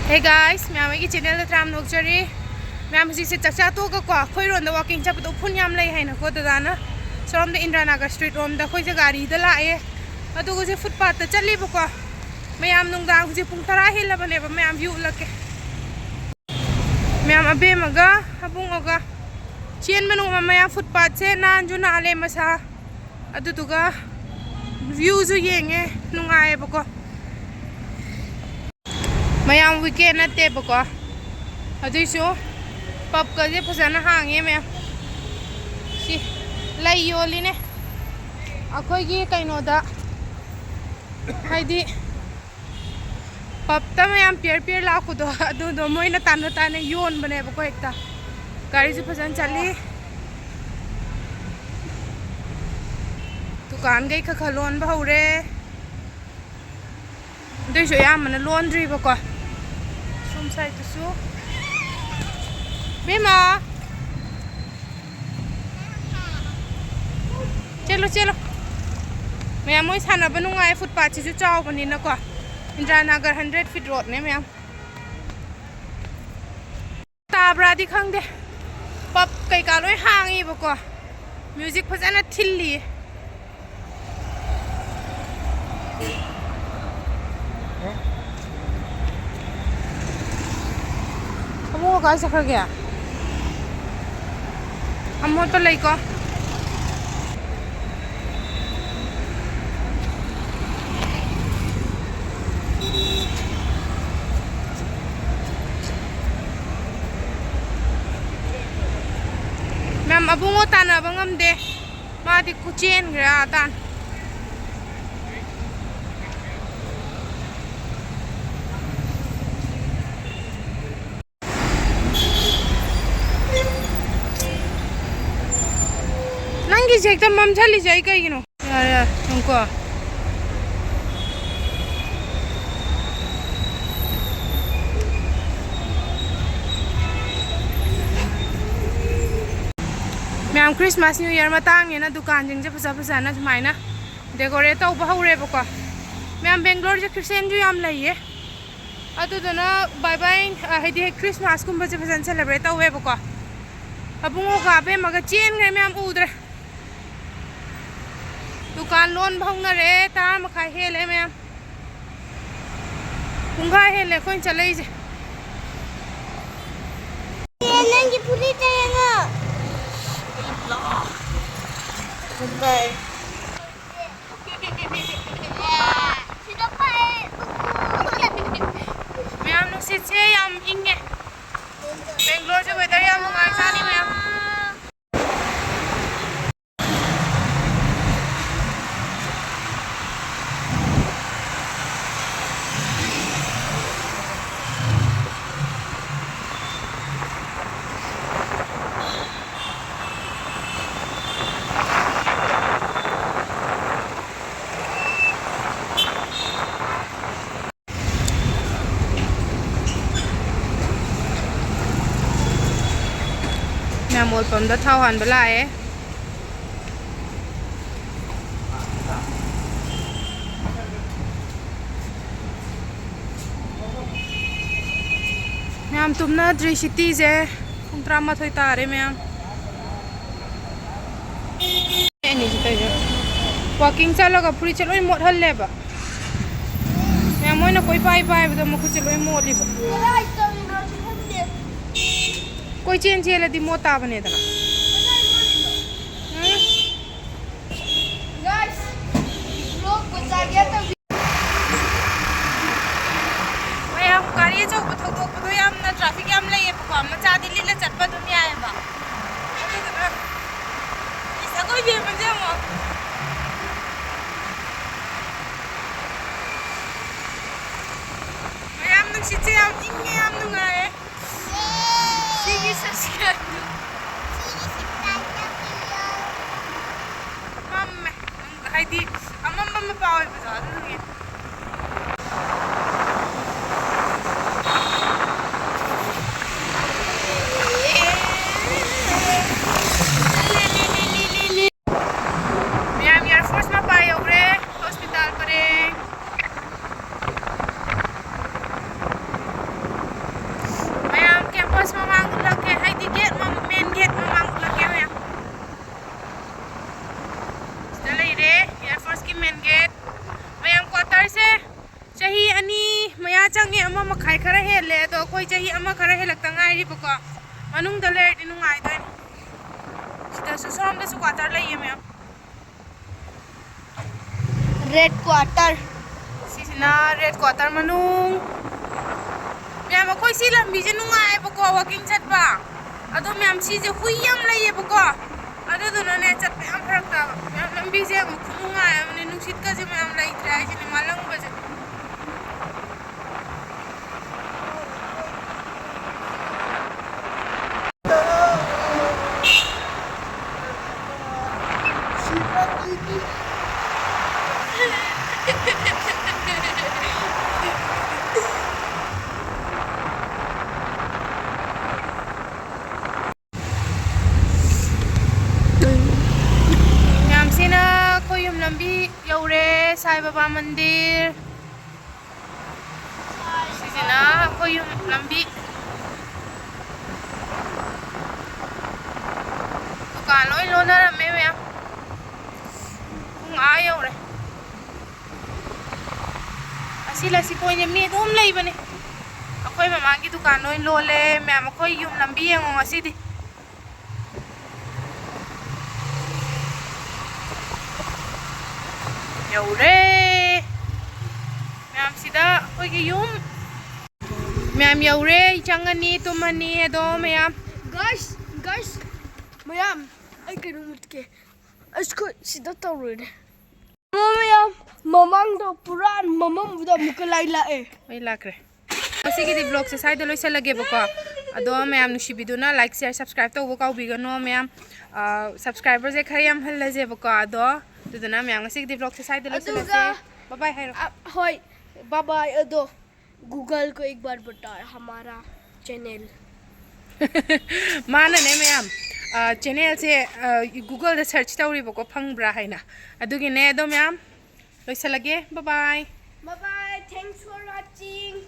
Hey guys, मैं की channel the tram नोक्चरी मैं मुझे से चचा तो का कोई रोन द वॉकिंग चप तो फुन याम लई है ना को दाना सोम द इंद्रानगर स्ट्रीट रोम द कोई गाड़ी द लाए अदु को से फुटपाथ त चली बको मैं याम नुंगदा को से पुंग तरा हिल बने मैं याम व्यू लके मैं याम अबे मगा अबुंगोगा चेन मनु मैं याम फुटपाथ से नान जो नाले मसा अदु तुगा व्यू जो येंगे नुंगाए बको मैं वीकेंड नते बको अदुसु पब कजे फजना हांगे मैं सी लाई योलीने अखोगी कइनोदा हाइदी पब ता मैं पियर पियर लाकुदो अदुदो मोइना तानो ताने योन बने बको एकता गाड़ी से फसन चली दुकान गई खलोन बहुरे दुसु याम मन लॉन्ड्री बको सोम साइड तुसु Bima, चलो चलो मैं मोई साना बनूंगा फुटपाथ से जो चाव बनी ना को इंद्रानगर 100 फीट रोड ने मैं ताबरा दी खंगदे पब कई का लोई हांगी बको म्यूजिक फजना थिल्ली वो का सफर गया अम्मो तो लई को मैम अबुंगो ताना बंगम दे मादी कुचेन गया तान नंगी से एकदम मम चली जाए कहीं नो यार तुमको मैं क्रिसमस न्यू ईयर मतंग ना दुकान जिंग से फसा फसा ना सुमाइना डेकोरेट तब हौरे बको मैं बेंगलोर से क्रिश्चियन जो याम लइए अदुदना बाय बाय हाइदी क्रिसमस कुम से फसन सेलिब्रेट तौवे बको अबुंगो का बे मगा चेन गए मैं उद्रे दुकान लोन भावना रे तार मखा हेले मैं पुंगा हेले कोई चले जे ये नंगी पुली तेंगा बाय सिदा पाए मैं हम लोग से हम इंगे बेंगलोर से वेदर याम मंगाई सानी मैं मोल पम द थाव हान बलाए मैम तुमना द्री सिटी से ड्रामा थोई तारे मैम एनी जिते वॉकिंग चलोगा पूरी चलो मोट हल्ले बा मैम मोई ना कोई पाई पाई बदो मखु चलो मोली बा कोई चेंज ये लदी मोता बने दना गाइस लोग कुछ आ गया तो मैं हम गाड़ी जो बथो तो याम ना ट्रैफिक याम ले ये हम चादी ले चटपा दुनिया है बा ऐसा कोई भी मुझे मो मैं हम नु सिचे हम इंगे हम नु गाए Sige subscribe. Mama, Heidi, mama power bata दूँगी. मैं अब यार फर्स्ट में पाए उरे हॉस्पिटल परे. ꯑꯃ ꯃꯈꯥꯏ ꯈꯔ ꯍꯦꯜꯂꯦ ꯑꯗꯣ ꯑꯩꯈꯣꯏ ꯆꯍꯤ ꯑꯃ ꯈꯔ ꯍꯦꯜꯂꯛꯇ ꯉꯥꯏꯔꯤꯕꯀꯣ ꯃꯅꯨꯡꯗ ꯂꯩꯔꯗꯤ ꯅꯨꯡꯉꯥꯏꯗꯣꯏꯅꯤ ꯁꯤꯗꯁꯨ ꯁꯣꯝꯗꯁꯨ ꯀ꯭ꯋꯥꯇꯔ ꯂꯩꯌꯦ ꯃꯌꯥꯝ रेड क्वार्टर ꯁꯤꯁꯤꯅ ꯔꯦꯗ ꯀ꯭ꯋꯥꯇꯔ ꯃꯅꯨꯡ ꯃꯌꯥꯝ ꯑꯩꯈꯣꯏ ꯁꯤ ꯂꯝꯕꯤꯁꯦ ꯅꯨꯡꯉꯥꯏꯌꯦꯕꯀꯣ ꯋꯥꯛꯀꯤꯡ ꯆꯠꯄ ꯑꯗꯣ ꯃꯌꯥꯝ ꯁꯤꯁꯦ ꯍꯨꯏ ꯌꯥꯝ ꯂꯩꯌꯦꯕꯀꯣ ꯑꯗꯨꯗꯨꯅꯅꯦ ꯆꯠꯄ ꯌꯥꯝ ꯐꯔꯛ ꯇꯥꯕ ꯃꯌꯥꯝ ꯂꯝꯕꯤꯁꯦ ꯑꯃꯨꯛ ꯅꯨꯡꯉꯥꯏ ꯑꯃꯅꯦ ꯅꯨꯡꯁꯤꯠꯀꯁꯦ ꯃꯌꯥꯝ ꯂꯩꯇ꯭ꯔꯦ ꯍꯥꯏꯁꯤꯅꯦ ꯃꯥꯂꯪꯕꯁꯦ ꯃꯌꯥꯝꯁꯤꯅ ꯑꯩꯈꯣꯏ ꯌꯨꯝ ꯂꯝꯕꯤ ꯌꯧꯔꯦ ꯁꯥꯏ ꯕꯕꯥ ꯃꯟꯗꯤꯔ ꯁꯤꯁꯤꯅ ꯑꯩꯈꯣꯏ ꯌꯨꯝ ꯂꯝꯕꯤ ꯗꯨꯀꯥꯟ ꯂꯣꯏ ꯂꯣꯟꯅꯔꯝꯃꯦ ꯃꯌꯥꯝ ꯄꯨꯡ ꯌꯧꯔꯦ ꯑꯁꯤ ꯂꯁꯤ ꯄꯣꯏꯟꯁꯦ ꯃꯤ ꯑꯗꯨꯝ ꯂꯩꯕꯅꯦ ꯑꯩꯈꯣꯏ ꯃꯃꯥꯡꯒꯤ ꯗꯨꯀꯥꯟ ꯂꯣꯏ ꯂꯣꯜꯂꯦ ꯃꯌꯥꯝ ꯑꯩꯈꯣꯏ ꯌꯨꯝ ꯂꯝꯕꯤ ꯌꯦꯡꯉꯣ ꯉꯁꯤꯗꯤ ꯌꯧꯔꯦ ꯃꯌꯥꯝ ꯁꯤꯗ ꯑꯩꯈꯣꯏꯒꯤ ꯌꯨꯝ ꯃꯌꯥꯝ ꯌꯧꯔꯦ ꯆꯪꯉꯅꯤ ꯇꯨꯝꯃꯅꯤ ꯑꯗꯣ ꯃꯌꯥꯝ गाइस मयाम आई कनु मुटके इसको सीधा तौरे मयाम ममंग दो पुरान ममम बुदा मुकलाई लाए ꯑꯩ ꯂꯥꯛꯈ꯭ꯔꯦ ꯉꯁꯤꯒꯤꯗꯤ ꯕ꯭ꯂꯣꯒꯁꯦ ꯁ꯭ꯋꯥꯏꯗ ꯂꯣꯏꯁꯜꯂꯒꯦꯕꯀꯣ ꯑꯗꯣ ꯃꯌꯥꯝ ꯅꯨꯡꯁꯤꯕꯤꯗꯨꯅ ꯂꯥꯏꯛ ꯁꯤꯌꯔ ꯁꯕꯁꯀ꯭ꯔꯥꯏꯕ ꯇꯧꯕ ꯀꯥꯎꯕꯤꯒꯅꯣ ꯃꯌꯥꯝ ꯁꯕꯁꯀ꯭ꯔꯥꯏꯕꯔꯁꯦ ꯈꯔ ꯌꯥꯝꯍꯜꯂꯁꯦꯕꯀꯣ ꯑꯗꯣ ꯑꯗꯨꯗꯨꯅ ꯃꯌꯥꯝ ꯉꯁꯤꯒꯤꯗꯤ ꯕ꯭ꯂꯣꯒꯁꯦ ꯁ꯭ꯋꯥꯏꯗ ꯂꯣꯏꯁꯜꯂꯁꯦ बाय हाय होय बाय बाय अदो गूगल को एक बार बताओ हमारा चैनल मानने मैम चैनल से गूगल सर्च तौरीबको फंगब्रा हैना अदुगिने अदो मैम लोइसलगे bye bye bye bye thanks for watching